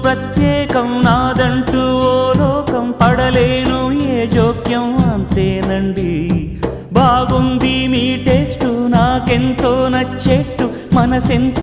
ప్రత్యేకం నాదంటూ ఓ లోకం పడలేను ఏ జోక్యం అంతేనండి బాగుంది మీ టేస్టు నాకెంతో నచ్చేట్టు మనసెంత